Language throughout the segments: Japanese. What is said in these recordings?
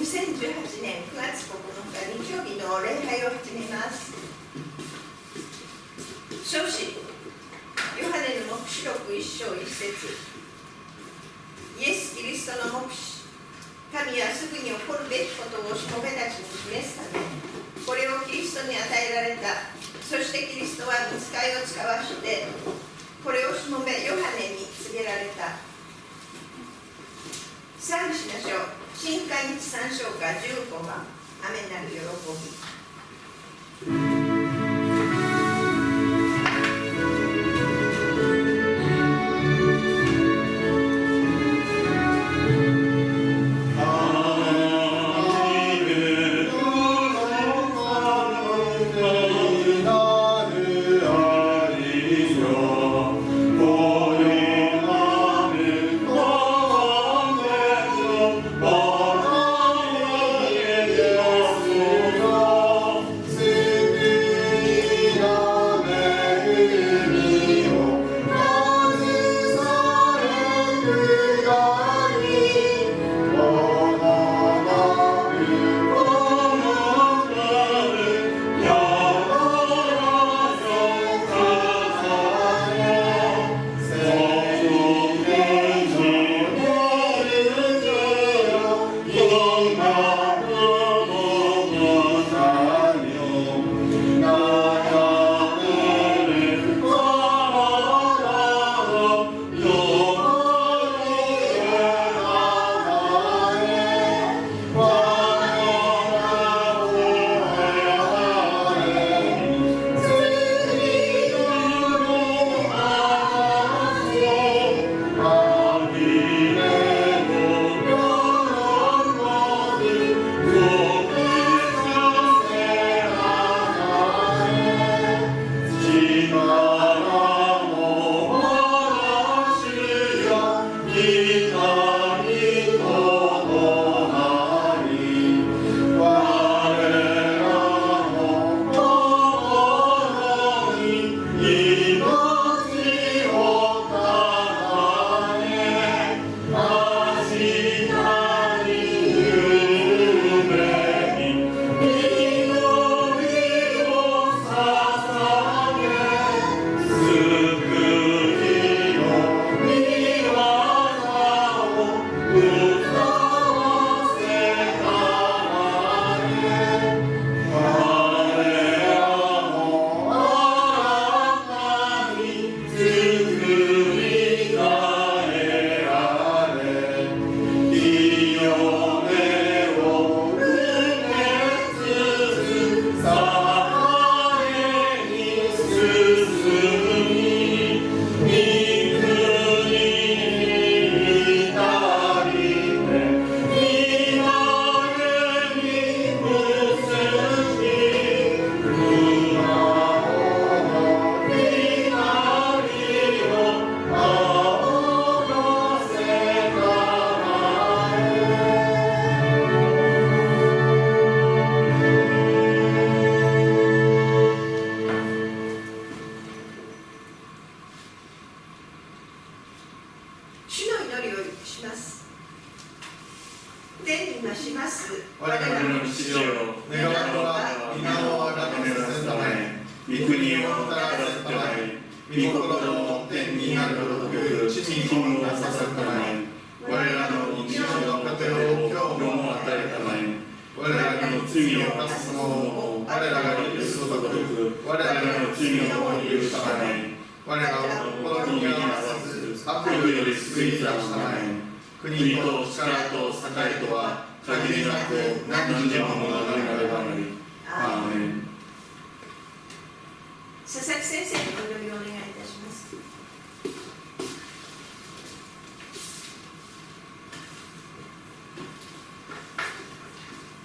2018年9月9日日曜日の礼拝を始めます。書士ヨハネの黙示録1章1節、イエス・キリストの黙示、神はすぐに起こるべきことをしもべたちに示すため、これをキリストに与えられた。そしてキリストは御使いを使わしてこれをしもべヨハネに告げられた。賛美しましょう。新海日3章歌15番、雨なる喜び。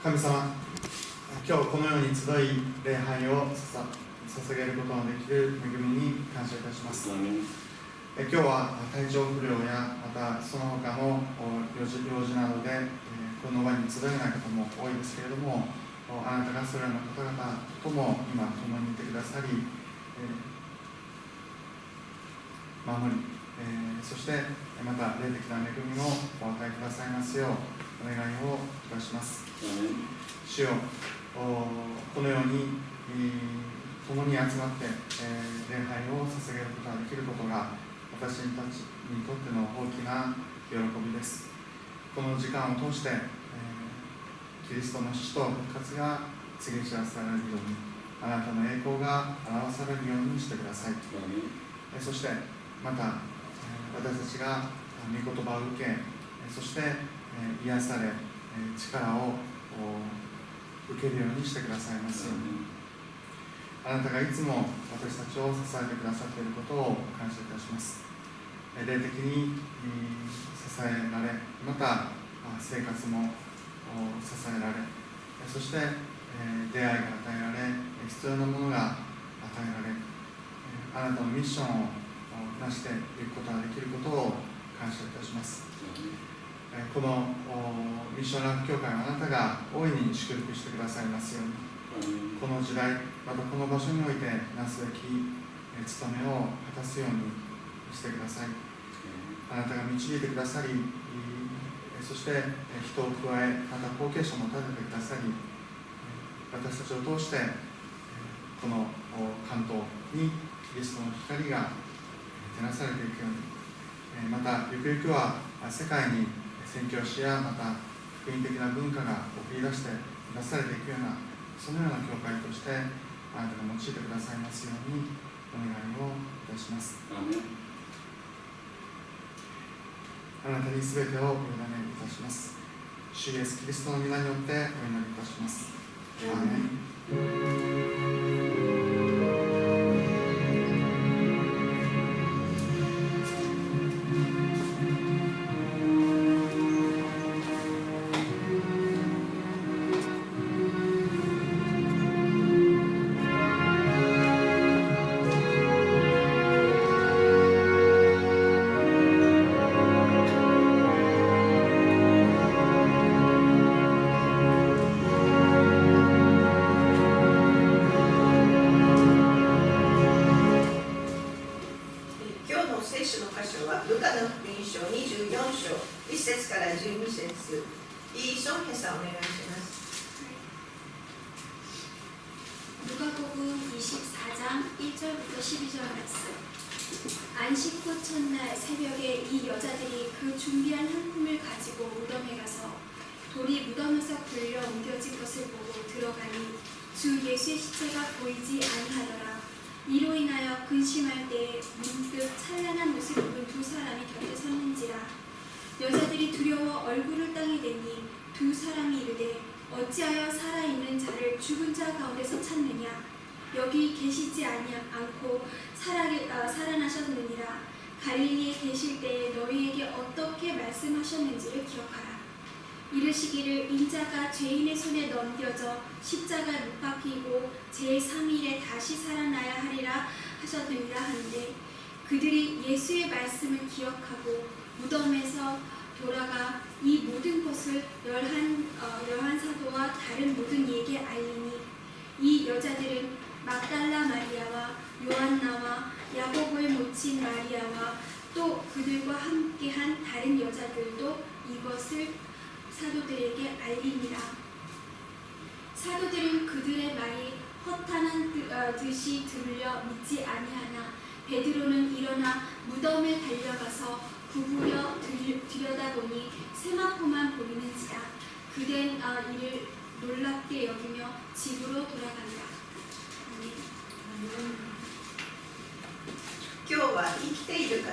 神様、今日このように集い礼拝を捧げることができる恵みに感謝いたします。今日は体調不良やまたその他の用事などでこの場に集えない方も多いですけれども、あなたがそれらの方々とも今共にいてくださり、守り、そしてまた霊的な恵みをお与えくださいますようお願いをいたします。 主よ、このように共に集まって礼拝を捧げることができることが私たちにとっての大きな喜びです。この時間を通してキリストの死と復活が告げ知らされるように、あなたの栄光が表されるようにしてください。そしてまた私たちが御言葉を受け、そして癒され力を受けるようにしてくださいますように。あなたがいつも私たちを支えてくださっていることを感謝いたします。霊的に支えられ、また生活も支えられ、そして出会いが与えられ、必要なものが与えられ、あなたのミッションを成していくことができることを感謝いたします。このミッショナル教会をあなたが大いに祝福してくださいますように、この時代、またこの場所においてなすべき務めを果たすようにしてください。あなたが導いてくださり、そして人を加え、また後継者も立ててくださり、私たちを通してこの関東にキリストの光が照らされていくように、またゆくゆくは世界に宣教師やまた福音的な文化が送り出して出されていくような、そのような教会としてあなたが用いてくださいますようにお願いをいたします。あなたにすべてをお委ねいたします。主イエスキリストの皆によってお祈りいたします。アーメン。누가복음 24장 1절부터 12절 말씀. 안식 후 첫날 새벽에 이 여자들이 그 준비한 한 품을 가지고 무덤에 가서 돌이 무덤에서 굴려 옮겨진 것을 보고 들어가니 주 예수의 시체가 보이지 아니하더라. 이로 인하여 근심할 때에 문득 찬란한 옷을 입은 두 사람이 곁에 섰는지라. 여자들이 두려워 얼굴을 땅에 대니 두 사람이 이르되 어찌하여 살아있는 자를 죽은 자 가운데서 찾느냐. 여기 계시지 않고 살아나셨느니라. 갈릴리에 계실 때에 너희에게 어떻게 말씀하셨는지를 기억하라. 이르시기를 인자가 죄인의 손에 넘겨져 십자가에 못 박히고 제3일에 다시 살아나야 하리라 하셨느니라 하는데, 그들이 예수의 말씀을 기억하고 무덤에서 돌아가 이 모든 것을 열한 사도와 다른 모든 이에게 알리니, 이 여자들은 막달라 마리아와 요한나와 야고보의 모친 마리아와 또 그들과 함께한 다른 여자들도 이것을 사도들에게 알리니라. 사도들은 그들의 말이 허탄한 듯이 들려 믿지 아니하나 베드로는 일어나 무덤에 달려가서 구부려 들여다보니 세마포만 보이는지라. 그댄 이를 놀랍게 여기며 집으로 돌아간다. 今日は生きている方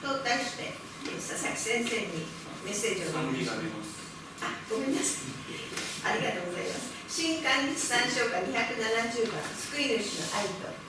と題して佐々木先生にメッセージをお願いします。ごめんなさい。ありがとうございます。新漢日参照歌270番、救い主の愛と。「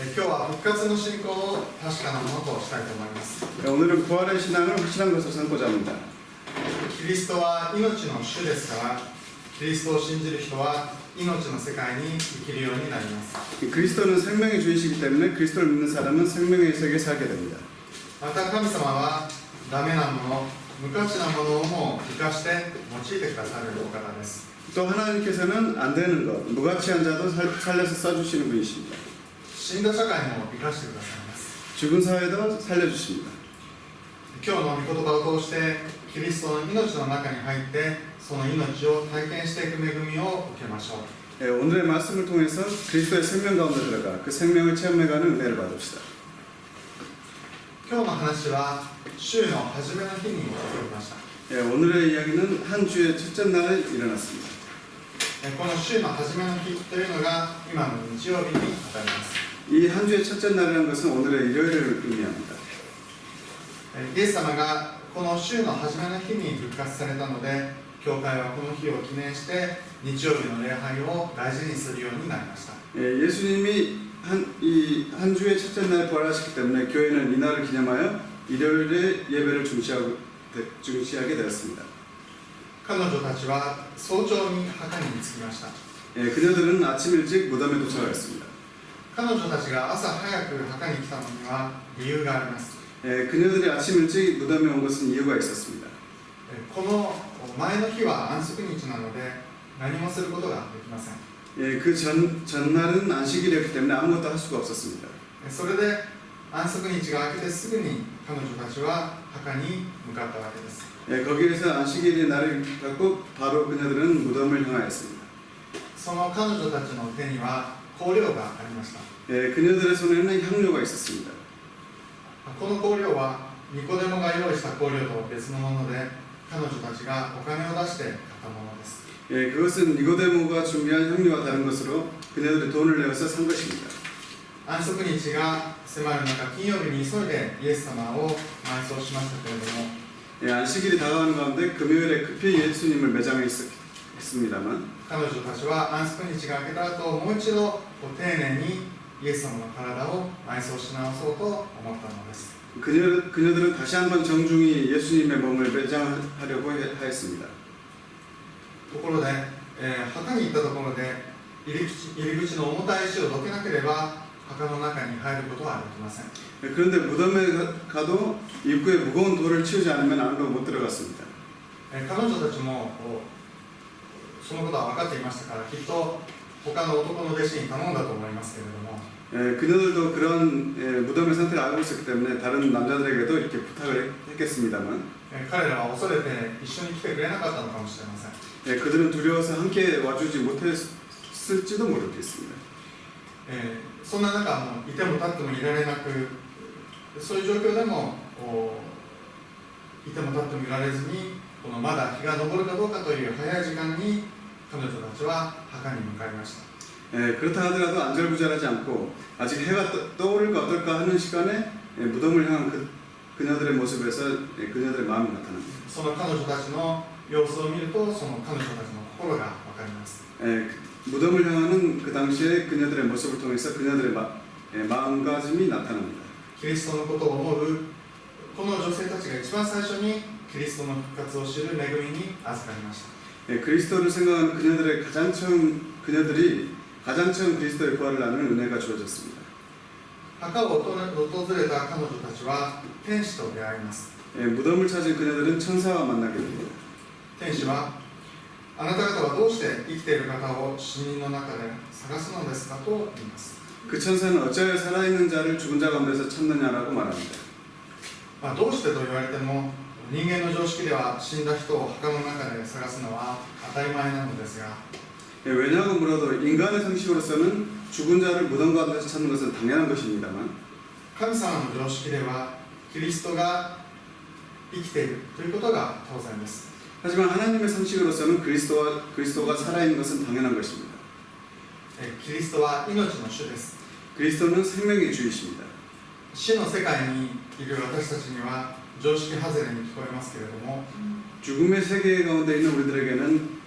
今日は復活の信仰を確かなものとしたいと思います。 오늘은 부활의 신앙을 확실한 것으로 삼고자 합니다. キリストは命の主ですから、キリストを信じる人は命の世界に生きるようになります。 그리스도는 생명의 주이시기 때문에 그리스도를 믿는 사람은 생명의 세계에 살게 됩니다. また神様はダメなもの、無価値なものをも生かして用いてくださるお方です。 또 하나님께서는 안 되는 것, 무가치한 자도 살려서 써주시는 분이십니다. 死んだ社会も生かしてくださいます。 죽은 사회도 살려주십니다. 今日の御言葉を通してキリストの命の中に入ってその命を体験していく恵みを受けましょう。 오늘의 말씀을 통해서 그리스도의 생명 가운데 들어가 그 생명을 체험해가는 은혜를 받읍시다. 今日の話は週の初めの日に起こりました。 오늘의 이야기는 한 주의 첫째 날에 일어났습니다. この週の初めの日というのが今の日曜日に当たります。 이 한 주의 첫째 날이라는 것은 오늘의 일요일을 의미합니다. イエス様がこの週の初めの日に復活されたので、教会はこの日を記念して日曜日の礼拝を大事にするようになりました。 예수님이 한 주의 첫째 날에 부활하셨기 때문에 교회는 이날을 기념하여 일요일에 예배를 중시하게 되었습니다. 彼女たちは早朝に墓に着きました。 그녀들은 아침 일찍 무덤에 도착하였습니다. 彼女たちが朝早く墓に来たのには理由があります。 그녀들이 아침 일찍 무덤에 온 것은 이유가 있었습니다. この前の日は安息日なので何もすることができません。 그 전날은 안식일이었기 때문에 아무것도 할 수가 없었습니다. それで安息日が明けてすぐに彼女たちは墓に向かったわけです。 거기에서 안식일의 날을 갖고 바로 그녀들은 무덤을 향하였습니다. その彼女たちの手には香料がありました。 그녀들의 손에는 향료가 있었습니다. この香料はニコデモが用意した香料と別のもので、彼女たちがお金を出して買ったものです。 그것은 니고데모가 준비한 향료와 다른 것으로 그녀들이 돈을 내어서 산 것입니다. 安息日が迫る中、金曜日に急いでイエス様を埋葬しましたけれども、 안식일이 다가오는 가운데 금요일에 급히 예수님을 매장에 있습니다만 彼女たちは安息日が明けた後、もう一度丁寧にイエス様の体を埋葬し直そうと思ったのです。 그녀들은 다시 한번 정중히 예수님의 몸을 매장하려고 하였습니다. ところで、墓に行ったところで入り口の重たい石をどけなければ墓の中に入ることはできません。 그런데 무덤에 가도 입구에 무거운 돌을 치우지 않으면 안으로 못 들어갔습니다. 彼女たちもそのことは分かっていましたから、きっと他の男の弟子に頼んだと思いますけれども、 그녀들도 그런 무덤의 상태를 알고 있었기 때문에 다른 남자들에게도 이렇게 부탁을 했겠습니다만 彼らは恐れて一緒に来てくれなかったのかもしれません。 그들은 두려워서 함께 와주지 못했을지도 모르겠습니다. そんな中、いても立ってもいられなく、そういう状況でもいても立ってもいられずに、このまだ日が昇るかどうかという早い時間に彼女たちは墓に向かいました。 그렇다 하더라도 안절부절하지 않고 아직 해가 떠오를까 어떨까 하는 시간에 무덤을 향한 그녀들의 모습에서 그녀들의 마음이 나타납니다. その彼女たちの様子を見ると、その彼女たちの心が分かります。 무덤을 향하는 그 당시에 그녀들의 모습을 통해서 그녀들의 마음가짐이 나타납니다. キリストのことを思うこの女性たちが一番最初にキリストの復活を知る恵みに預かりました。 그리스도를 생각하는 그녀들이 가장 처음 그리스도의 부활을 나누는 은혜가 주어졌습니다. 墓を訪れた彼女たちは天使と出会います。 무덤을 찾은 그녀들은 천사와 만나게 됩니다. 天使は、あなた方はどうして生きている方を死人の中で探すのですかと言います。 그 천사는 어찌하여 살아있는 자를 죽은 자 가운데서 찾느냐라고 말합니다. どうしてと言われても、人間の常識では死んだ人を墓の中で探すのは当たり前なのですが、 왜냐고 물어도 인간의 상식으로서는 죽은 자를 무덤 가운데서 찾는 것은 당연한 것입니다만 神様の常識ではキリストが生きているということが当然です。 하지만 하나님의 상식으로서는 그리스도가 살아있는 것은 당연한 것입니다. キリストは命の主です。 그리스도는 생명의 주이십니다. 死の世界にいる私たちには常識外れに聞こえますけれども、 죽음의 세계 가운데 있는 우리들에게는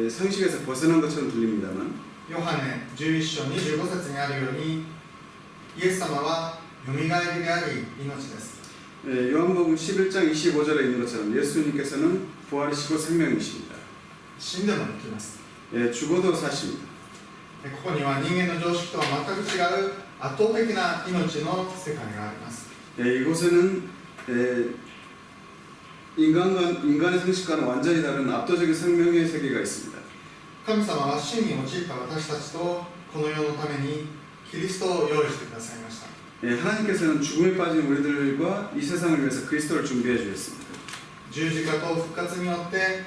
상식에서 벗어난 것처럼 들립니다만 ヨハネ11章25節にあるように、イエス様はよみがえりであり命です。 요한복음 11장 25절에 있는 것처럼 예수님께서는 부활이시고 생명이십니다. 死んでも生きます。 죽어도 사십니다. ここには人間の常識とは全く違う圧倒的な命の世界があります。 이곳에는 인간의 상식과는 완전히 다른 압도적인 생명의 세계가 있습니다. 神様は死に陥った私たちとこの世のためにキリストを用意してくださいました。 하나님께서는 죽음에 빠진 우리들과 이 세상을 위해서 그리스도를 준비해 주셨습니다. 十字架と復活によって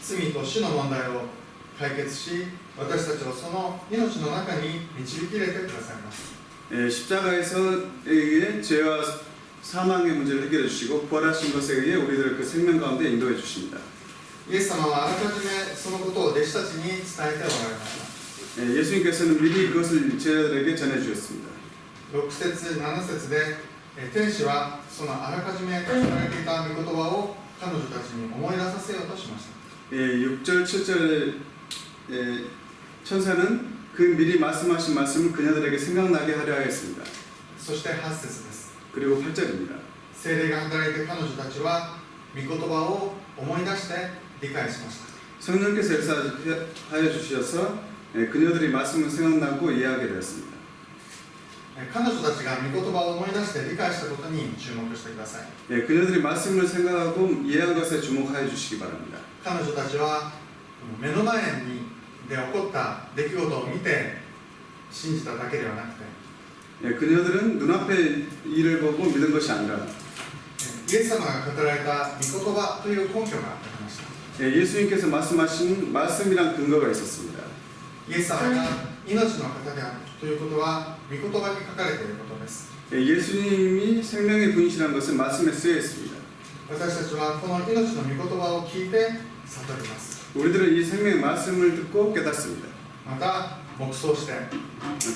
罪と死の問題を解決し、私たちをその命の中に導き入れてくださいます。 십자가에서 의해 죄와 사망의 문제를 해결해 주시고 부활하신 것에 의해 우리들을 그 생명 가운데 인도해 주십니다. イエス様はあらかじめそのことを弟子たちに伝えておられました。 예수님께서는 미리 그것을 제자들에게 전해 주셨습니다. 6節7節で天使はそのあらかじめ語られていた御言葉を彼女たちに思い出させようとしました。 6절 7절에 천사는 그 미리 말씀하신 말씀을 그녀들에게 생각나게 하려 하였습니다. そして8節です。 그리고 8절입니다. 聖霊が働いて彼女たちは御言葉を思い出して理解しました。 성령께서 역사하여 주셔서 그녀들이 말씀을 생각나고 이해하게 되었습니다. 彼女たちが御言葉を思い出して理解したことに注目してください。 그녀들이 말씀을 생각하고 이해한 것에 주목하여 주시기 바랍니다. 彼女たちは目の前で起こった出来事を見て信じただけではなくて、 그녀들은 눈앞의 일을 보고 믿은 것이 아니라 イエス様が語られた御言葉という根拠がありました。 예수님께서 말씀하신 말씀이란 근거가 있었습니다. イエス様が命の方であるということは御言葉に書かれていることです。 예수님이 생명의 분이시라는 것은 말씀에 쓰여 있습니다. 私たちはこの命の御言葉を聞いて悟ります。 우리들은 이 생명의 말씀을 듣고 깨닫습니다. また黙想して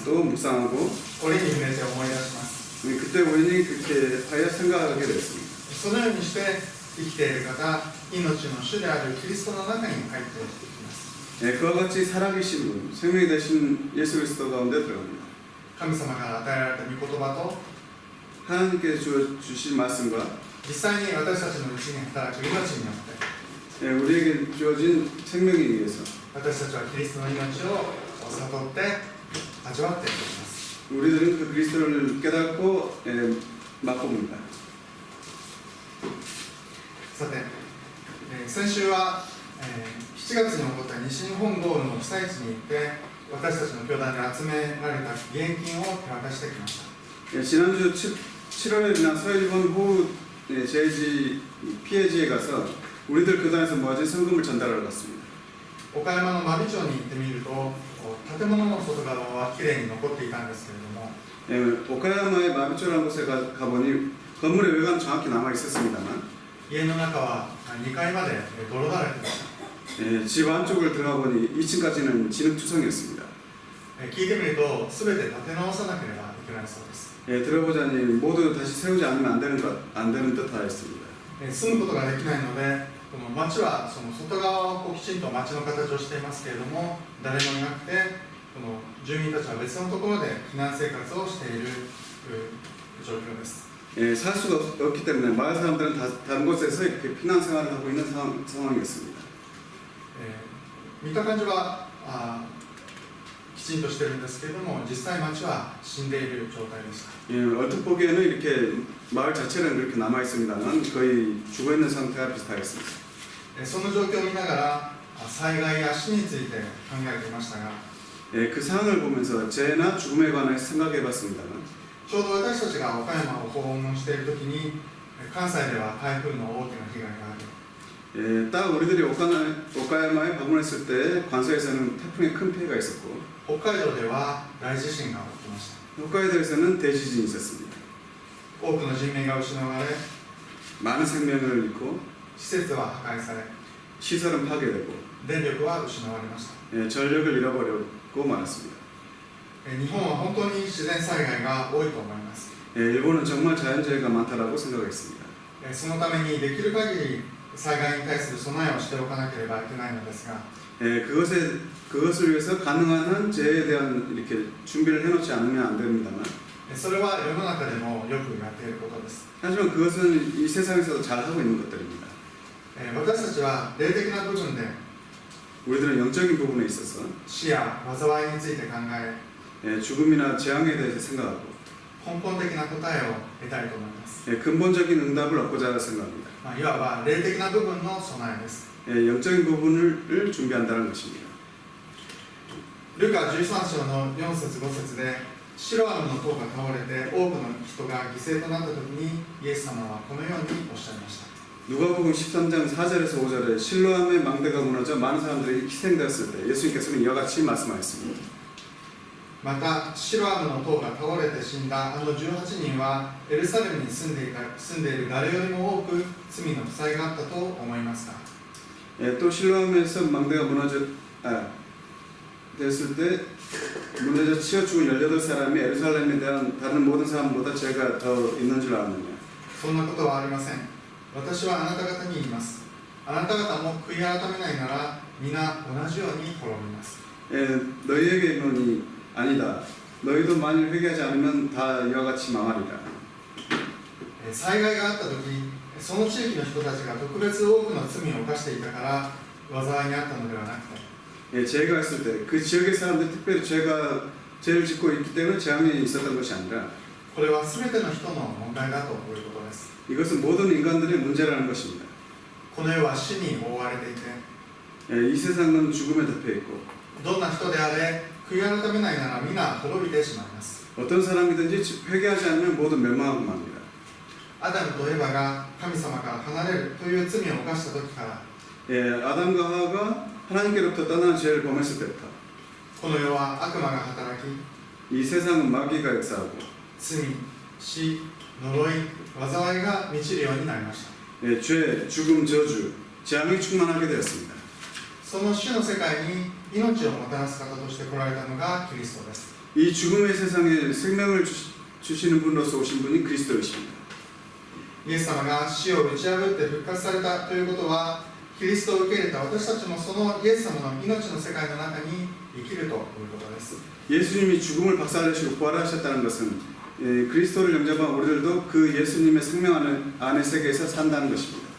또 묵상하고 折に触れて思い出します。 그때 우연히 그렇게 하여 생각하게 됐습니다. そのようにして生きている方、命の主であるキリストの中に入っていきます。 그와 같이 살아계신 분, 생명이 되신 예수 그리스도 가운데 들어갑니다. 神様から与えられた御言葉と 하나님께서 주신 말씀과 実際に私たちのうちに働く命によって 우리에게 주어진 생명에 의해서 私たちはキリストの命を悟って味わっていきます。 우리들은 그 그리스도를 깨닫고 맛봅니다. さて、先週は、7月に起こった西日本豪雨の被災地に行って私たちの教団で集められた義援金を手渡してきました。 지난주 7월에나 서해일본 호우 재해지 피해지에 가서 우리들 교단에서 모아진 성금을 전달하러 갔습니다. 岡山の真備町に行ってみると建物の外側はきれいに残っていたんですけれども 오카야마의 마비초라는 곳에 가보니 건물의 외관은 정확히 남아 있었습니다만 家の中は2階まで泥だらけでした。 집 안쪽을 들어가 보니 2층까지는 진흙투성이었습니다. 聞いてみると全て建て直さなければいけないそうです。 들어보자니 모두 다시 세우지 않으면 안 되는 듯하였습니다. 住むことができないのでこの町はその外側をきちんと町の形をしていますけれども誰もいなくてこの住民たちは別のところで避難生活をしている状況です。 살 수가 없기 때문에 마을 사람들은 다른 곳에서 이렇게 피난 생활을 하고 있는 상황이었습니다. 見た感じはきちんとしてるんですけれども実際町は死んでいる状態でした。 얼핏 보기에는 이렇게 마을 자체는 그렇게 남아 있습니다만 거의 죽어 있는 상태가 비슷하겠습니다. その状況を見ながら災害や死について考えていましたが 그 상황을 보면서 재해나 죽음에 관해서 생각해봤습니다만 ちょうど私たちが岡山を訪問しているときに関西では台風の大きな被害があり 딱 우리들이 오카야마에 방문했을 때 관서에서는 태풍의 큰 피해가 있었고 北海道では大地震が起きました。 홋카이도에서는 대지진이 있었습니다. 多くの人命が失われ 많은 생명을 잃고 施設は破壊され 시설은 파괴되고 電力は失われました。 전력을 잃어버렸고 말았습니다. 日本は本当に自然災害が多いと思います。 일본은 정말 자연재해가 많다라고 생각했습니다. そのためにできる限り災害に対する備えをしておかなければいけないのですが 그것을 위해서 가능한 한 재해에 대한 이렇게 준비를 해놓지 않으면 안 됩니다만 それは世の中でもよくやっていることです。 하지만 그것은 이 세상에서도 잘 하고 있는 것들입니다. 私たちは霊的な部分で 우리들은 영적인 부분에 있어서 死や災いについて考え 죽음이나 재앙에 대해서 생각하고 根本的な答えを得たいと思います。 근본적인 응답을 얻고자 생각합니다. いわば霊的な部分の備えです。 영적인 부분을 준비한다는 것입니다. ルカ13章の4節5節でシロアムの塔が倒れて多くの人が犠牲となった時にイエス様はこのようにおっしゃいました。 누가복음 13장 4절에서 5절에 실로암의 망대가 무너져 많은 사람들이 희생되었을 때 예수님께서는 이와 같이 말씀하셨습니다. またシロアムの塔が倒れて死んだあの18人はエルサレムに住んでいる誰よりも多く罪の負債があったと思いますか。 또 실로암에서 망대가 됐을 때 무너져 치어 죽은 18사람이 예루살렘에 대한 다른 모든 사람보다 죄가 더 있는 줄 아느냐. そんなことはありません。私はあなた方に言います。あなた方も悔い改めないなら皆同じように滅びます。 너희에게 이르노니 아니다. 너희도 만일 회개하지 않으면 다 이와 같이 망하리라. 災害があった時その地域の人たちが特別多くの罪を犯していたから災いにあったのではなくて 죄가 있을 때 그 지역의 사람들이 특별히 죄를 짓고 있기 때문에 재앙이 있었던 것이 아니라 これは全ての人の問題だということです。 이것은 모든 인간들의 문제라는 것입니다. この世は死に覆われていて 이 세상은 죽음에 덮여 있고 どんな人であれ悔い改めないなら皆滅びてしまいます。 어떤 사람이든지 회개하지 않으면 모두 멸망하고 맙니다. アダムとエバが神様から離れるという罪を犯した時から 아담과 하와가 하나님께로부터 떠나는 죄를 범했을 때부터 この世は悪魔が働き 이 세상은 마귀가 역사하고 罪、死、呪い、災いが満ちるようになりました。 죄, 죽음, 저주, 재앙이 충만하게 되었습니다. その死の世界に命をもたらす方として来られたのがキリストです。 이 죽음의 세상에 생명을 주시는 분으로서 오신 분이 그리스도이십니다. イエス様が死を打ち破って復活されたということはキリストを受け入れた私たちもそのイエス様の命の世界の中に生きるということです。 예수님이 죽음을 박살내시고 부활하셨다는 것은 그리스도를 영접한 우리들도 그 예수님의 생명 안의 세계에서 산다는 것입니다.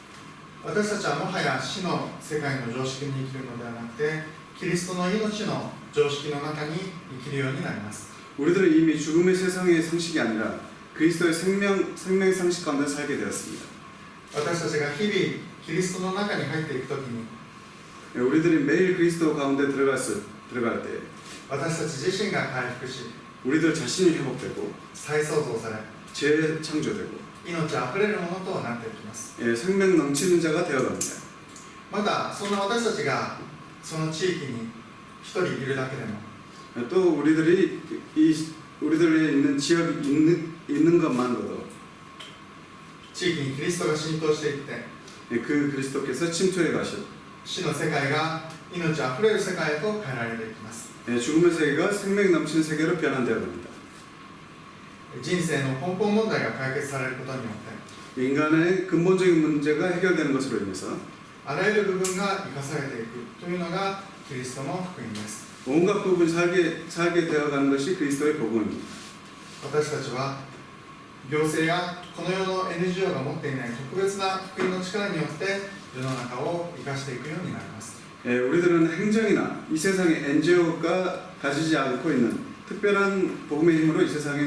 私たちはもはや死の世界の常識に生きるのではなくてキリストの命の常識の中に生きるようになります。 우리들은 이미 죽음의 세상의 상식이 아니라 그리스도의 생명의 상식 가운데 살게 되었습니다. 私たちが日々キリストの中に入っていくときに 우리들이 매일 그리스도 가운데 들어갈 때 私たち自身が回復し 우리들 자신이 회복되고 再創造され 재창조되고 命あふれるものとなっていきます。 생명 넘치는 자가 되어갑니다. またそんな私たちがその地域に一人いるだけでも 또 우리들이 우리들에 있는 지역이 있는 것만으로도 地域にキリストが浸透していって 그 그리스도께서 침투해 가셨 死の世界が命あふれる世界へと変えられていきます。 죽음의 세계가 생명 넘치는 세계로 변환되어 갑니다. 人生の根本問題が解決されることによって 인간의 근본적인 문제가 해결되는 것으로 인해서 あらゆる部分が生かされていくというのがキリストの福音です。 온갖 부분이 살게 되어가는 것이 그리스도의 복음입니다. 私たちは行政やこの世の NGO が持っていない特別な福音の力によって世の中を生かしていくようになります。 우리들은 행정이나 이 세상의 NGO가 가지지 않고 있는 특별한 복음의 힘으로 이 세상에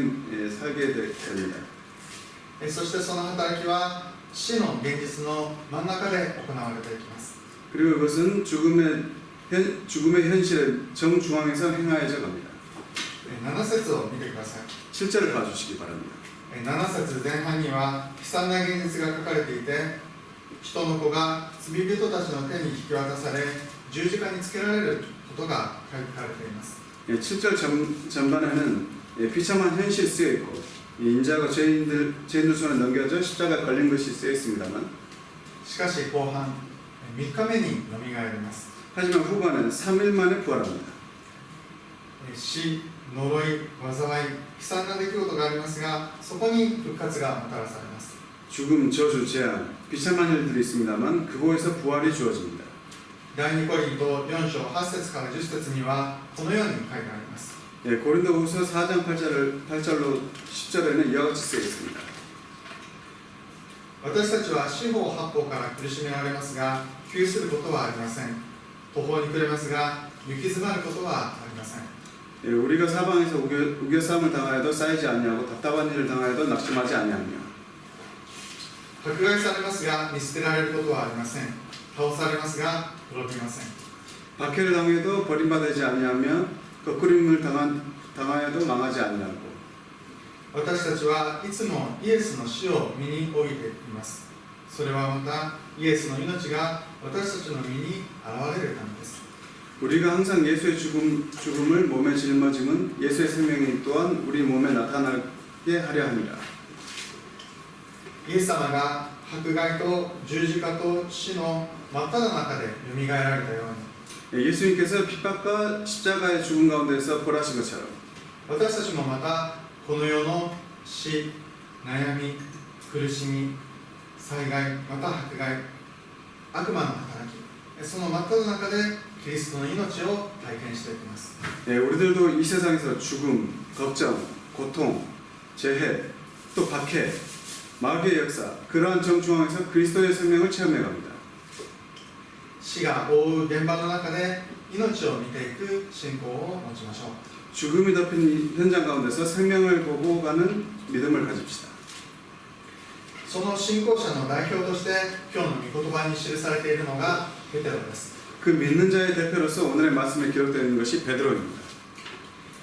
살게 됩니다. そしてその働きは死の現実の真ん中で行われていきます。 그리고 그것은 죽음의 현실의 정중앙에서 행하여져 갑니다. 7節を見てください。 7절을 봐주시기 바랍니다. 7節前半には悲惨な現実が書かれていて人の子が罪人たちの手に引き渡され十字架につけられることが書かれています。 7절 전반에는 비참한 현실이 쓰여 있고 인자가 죄인들 손에 넘겨져 십자가에 걸린 것이 쓰여 있습니다만 しかし後半3日目によみがえります。 하지만 후반은 3일 만에 부활합니다. 死、呪い、災い、悲惨な出来事がありますがそこに復活がもたらされます。 죽음, 저주, 재앙, 비참한 일들이 있습니다만 그곳에서 부활이 주어집니다. 第2コリント4章8節から10節にはこのように書いてあります。 고린도후서 4장 8절로 10절에는 이와 같이 쓰여 있습니다. 私たちは四方八方から苦しめられますが窮することはありません。途方に暮れますが行き詰まることはありません。 우리가 사방에서 우겨싸움을 당하여도 쌓이지 아니하고 답답한 일을 당하여도 낙심하지 아니하며 迫害されますが見捨てられることはありません。倒されますが滅びません。 박해를 당해도 버림받지 아니하며 거꾸림을 당하여도 망하지 아니하고 私たちはいつもイエスの死を身に置いています。それはまたイエスの命が私たちの身に現れるためです。 우리가 항상 예수의 죽음을 몸에 짊어짐은 예수의 생명이 또한 우리 몸에 나타나게 하려 합니다. イエス様が迫害と十字架と死の真っ只中でよみがえられたように 예수님께서 핍박과 십자가의 죽음 가운데서 벌하신 것처럼 私たちもまたこの世の死、悩み、苦しみ、災害、また迫害、悪魔の働き、その真っ只中でキリストの命を体験していきます。 우리들도 이 세상에서 죽음, 걱정, 고통, 재해, 또 박해, 마귀의 역사 그러한 정중앙에서 그리스도의 생명을 체험해 갑니다. 死が覆う現場の中で命を見ていく信仰を持ちましょう。 죽음이 덮인 현장 가운데서 생명을 보고 가는 믿음을 가집시다. その信仰者の代表として今日の御言葉に記されているのがペテロです。 그 믿는 자의 대표로서 오늘의 말씀에 기록되어 있는 것이 베드로입니다.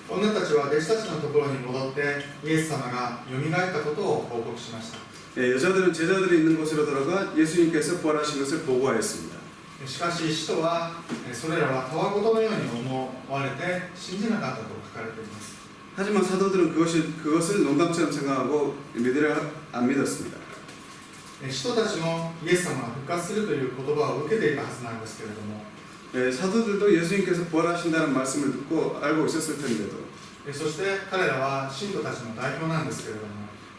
女たちは弟子たちのところに戻ってイエス様がよみがえったことを報告しました。 여자들은 제자들이 있는 곳으로 들어가 예수님께서 부활하신 것을 보고하였습니다. しかし使徒はそれらはたわごとのように思われて信じなかったと書かれています。 하지만 사도들은 그것을 농담처럼 생각하고 안 믿었습니다. 使徒たちもイエス様が復活するという言葉を受けていたはずなんですけれども 사도들도 예수님께서 부활하신다는 말씀을 듣고 알고 있었을 텐데도 そして彼らは信徒たちの代表なんですけれども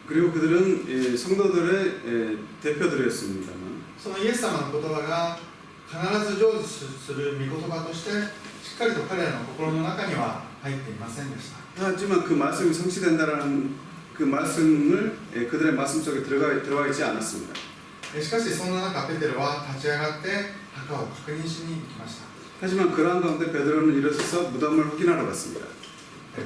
그리고 그들은 성도들의 대표들이었습니다만 そのイエス様の言葉が必ず成就する御言葉としてしっかりと彼らの心の中には入っていませんでした。 하지만 그 말씀이 성취된다라는 그 말씀을 그들의 말씀 속에 들어가 있지 않았습니다. しかしそんな中ペテロは立ち上がって墓を確認しに行きました。 하지만 그러한 가운데 베드로는 일어서서 무덤을 확인하러 갔습니다.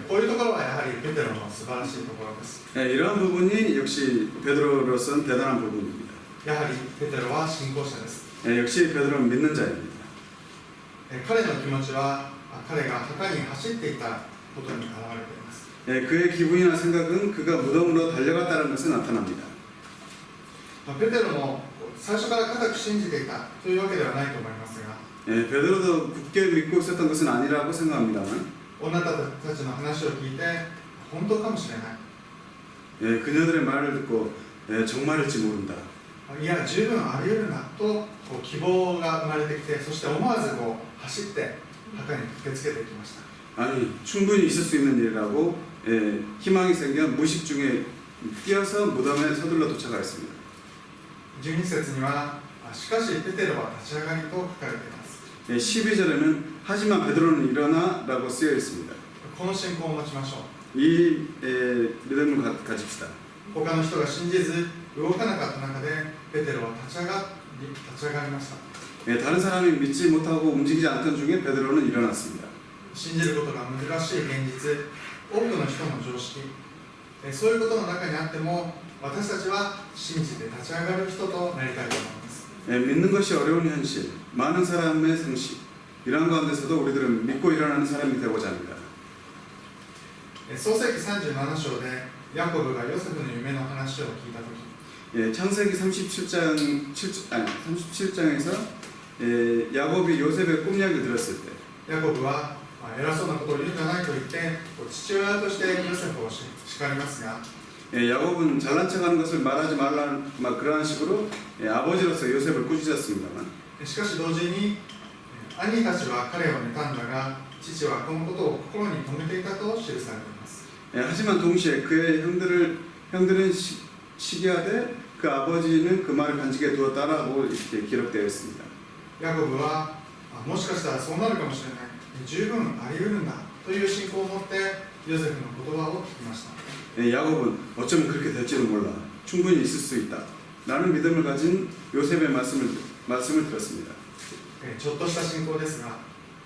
こういうところはやはりペテロの素晴らしいところです。 이러한 부분이 역시 베드로로서는 대단한 부분입니다. やはりペテロは信仰者です。 역시 베드로는 믿는 자입니다. 彼の気持ちは彼が墓に走っていたことに表れています。 그의 기분이나 생각은 그가 무덤으로 달려갔다는 것에 나타납니다. ペテロも最初から固く信じていたというわけではないと思いますが 베드로도 굳게 믿고 있었던 것은 아니라고 생각합니다만 女たちの話を聞いて本当かもしれない 그녀들의 말을 듣고 정말일지 모른다. いや十分あり得るなと希望が生まれてきてそして思わず走って墓に駆けつけていきました 아니 충분히 있을 수 있는 일이라고 희망이 생겨 무의식 중에 뛰어서 무덤에 서둘러 도착하였습니다. 12節にはしかしペテロは立ち上がりと書かれています 12절에는 하지만 베드로는 일어나 라고 쓰여 있습니다. この信仰を持ちましょう 이 믿음을 가집시다. 他の人が信じず動かなかった中でペテロは立ち上がりました 다른 사람이 믿지 못하고 움직이지 않던 중에 베드로는 일어났습니다. 信じることが難しい現実多くの人の常識そういうことの中にあっても私たちは信じて立ち上がる人となりたいと思います 믿는 것이 어려운 현실, 많은 사람의 상식 이러한 가운데서도 우리들은 믿고 일어나는 사람이 되고자 합니다. 創世記37章でヤコブがヨセフの夢の話を聞いたとき 창세기 37장에서 야곱이 요셉의 꿈 이야기를 들었을 때 ヤコブは偉そうなことを言うんじゃないと言って父親としてヨセフを叱りますが 야곱은 잘난 척하는 것을 말하지 말라 그러한 식으로 아버지로서 요셉을 꾸짖었습니다만 しかし同時に兄たちは彼を妬んだが父はこのことを心に留めていたと記されています 하지만 동시에 그의 형들은 시기하되 그 아버지는 그 말을 간직해 두었다라고 이렇게 기록되어 있습니다. ヤコブはもしかしたらそうなるかもしれない十分あり得るんだという信仰を持ってヨゼフの言葉を聞きました。 야곱은 어쩌면 그렇게 될지도 몰라. 충분히 있을 수 있다. 라는 믿음을 가진 요셉의 말씀을 들었습니다. ちょっとした信仰ですが、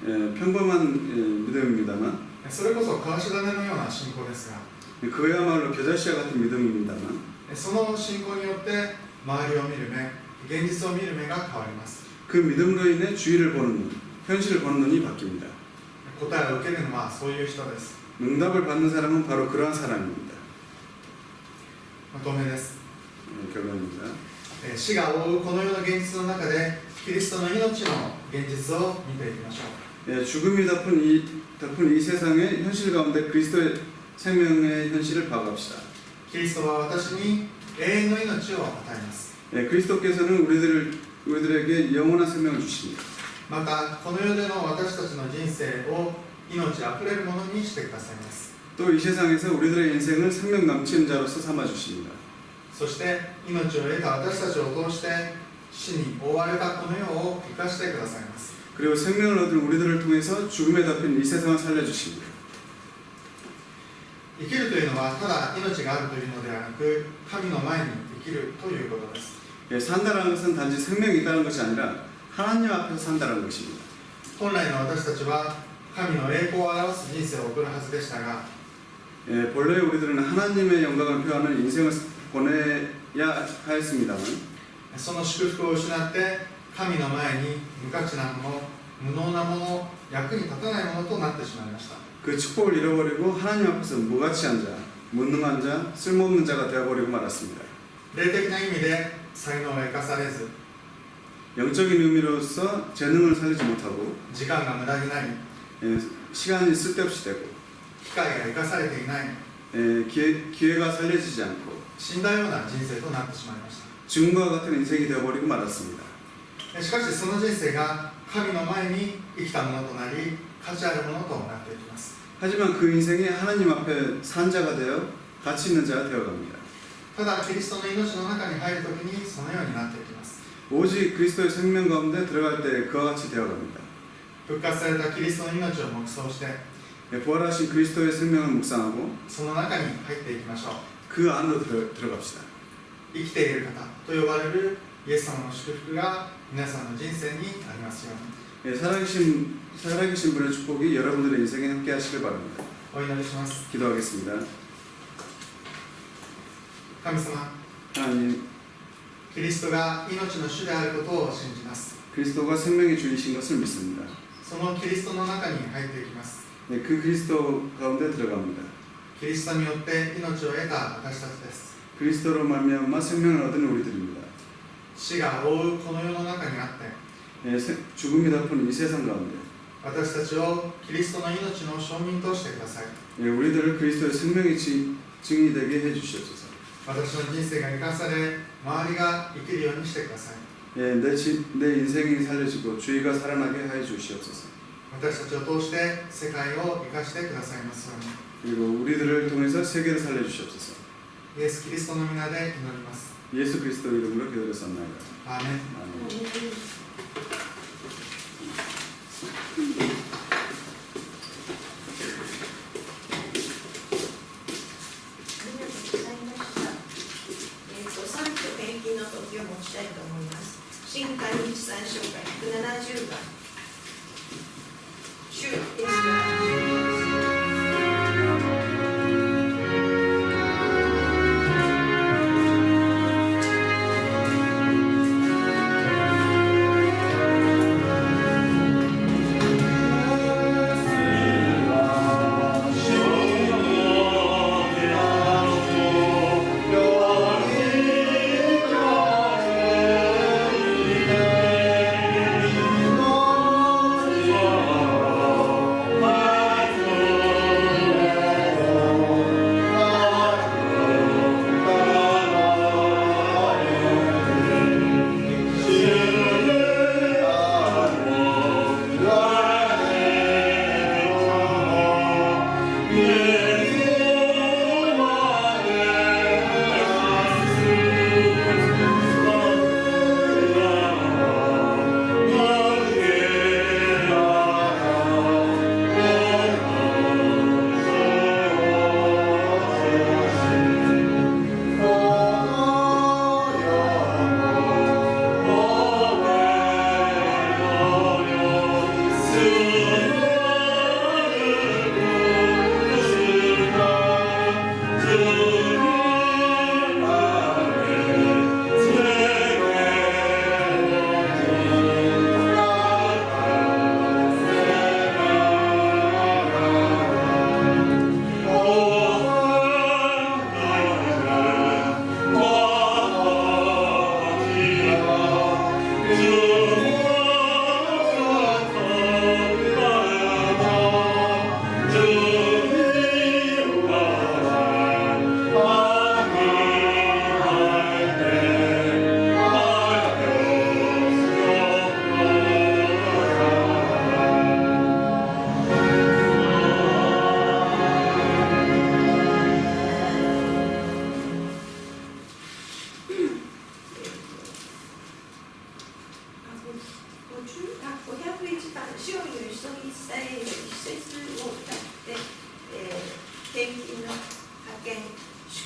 평범한 믿음입니다만 それこそ川し種のような信仰ですが、 그야말로 겨자씨와 같은 믿음입니다만 その信仰によって周りを見る目、現実を見る目が変わります。 그 믿음으로 인해 주위를 보는 눈, 현실을 보는 눈이 바뀝니다. 答えを受けるのはそういう人です。 응답을 받는 사람은 바로 그러한 사람입니다. まとめです。 결론입니다. 死が覆うこの世の現実の中でキリストの命の現実を見ていきましょう。 죽음이 덮은 이 세상의 현실 가운데 그리스도의 생명의 현실을 파악합시다. キリストは私に永遠の命を与えます。 그리스도께서는 우리들에게 영원한 생명을 주십니다. またこの世での私たちの人生を命あふれるものにしてくださいます。 또 이 세상에서 우리들의 인생을 생명 넘치는 자로서 삼아 주십니다. そして命を得た私たちを通して死に覆われたこの世を生かしてくださいます。 그리고 생명을 얻은 우리들을 통해서 죽음에 덮인 이 세상을 살려 주십니다. 生きるというのはただ命があるというのではなく神の前に生きるということです。 산다라는 것은 단지 생명이 있다는 것이 아니라 하나님 앞에서 산다는 것입니다. 本来の私たちは神の栄光を表す人生を送るはずでしたが、 본래 우리들은 하나님의 영광을 표하는 인생을 보내야 하였습니다만 その祝福を失って神の前に無価値なもの、無能なもの、役に立たないものとなってしまいました。 그 축복을 잃어버리고 하나님 앞에서 무가치한 자, 무능한 자, 쓸모없는 자가 되어버리고 말았습니다. 霊的な意味で才能を生かされず、 영적인 의미로서 재능을 살리지 못하고 時間が無駄になり、 시간이 쓸데없이 되고 機会が生かされていない、 기회가 살려지지 않고 死んだような人生となってしまいました。 죽음과 같은 인생이 되어버리고 말았습니다. しかしその人生が神の前に生きたものとなり、価値あるものとなっていきます。 하지만 그 인생이 하나님 앞에 산 자가 되어 가치 있는 자가 되어갑니다. ただキリストの命の中に入るときにそのようになっていきます。 오직 그리스도의 생명 가운데 들어갈 때 그와 같이 되어갑니다. 復活されたキリストの命を黙想して、 부활하신 그리스도의 생명을 묵상하고 その中に入っていきましょう。 그 안으로 들어갑시다. 生きている方と呼ばれるイエス様の祝福が皆さんの人生にありますように。 살아계신 분의 축복이 여러분들의 인생에 함께 하시길 바랍니다. お祈りします。 기도하겠습니다. 神様、 하나님, キリストが命の主であることを信じます。 그리스도가 생명의 주이신 것을 믿습니다. そのキリストの中に入っていきます。 네, 그 그리스도 가운데 들어갑니다. キリストによって命を得た私たちです。 그리스도로 말미암아 생명을 얻은 우리들입니다. 死が覆うこの世の中にあって、 죽음이 덮은 이 세상 가운데 私たちをキリストの命の証人としてください。 우리들을 그리스도의 생명의 증인이 되게 해주시옵소서. 私の人生が生かされ、周りが生きるようにしてください。 내 인생이 살려지고 주의가 살아나게 해 주시옵소서. 私たちを通して世界を生かしてくださいますように。 그리고 우리들을 통해서 세계를 살려 주시옵소서. イエス・キリストの皆で祈ります。 예수 그리스도 이름으로 기도드렸습니다. アーメン。 아멘. 新海日産書会170番。主イエスが「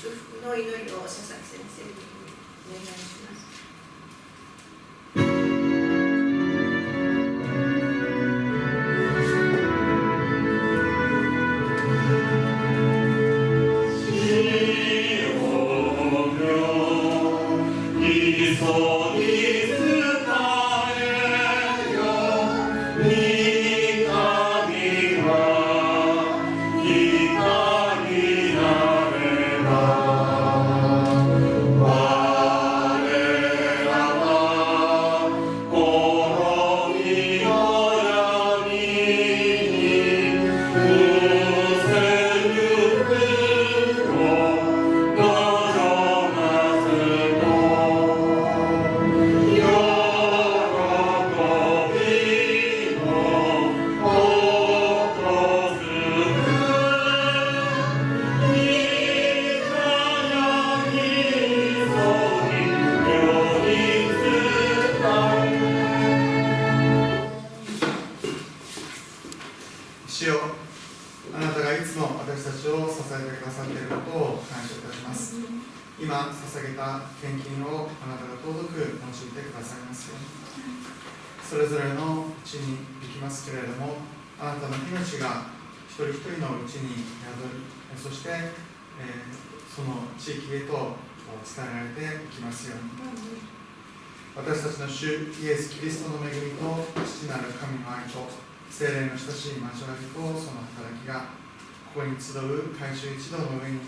祝福の祈りを佐々木先生にお願いします。主よ、あなたがいつも私たちを支えてくださっていることを感謝いたします。今捧げた献金をあなたが尊く用いてくださいますように。それぞれのうちに行きますけれども、あなたの命が一人一人のうちに宿り、そして、その地域へと伝えられていきますように。私たちの主イエス・キリストの恵みと父なる神の愛と聖霊の親しい交わりとその働きがここに集う改宗一同の上に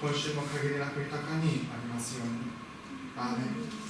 今週も限りなく豊かにありますように。アーメン。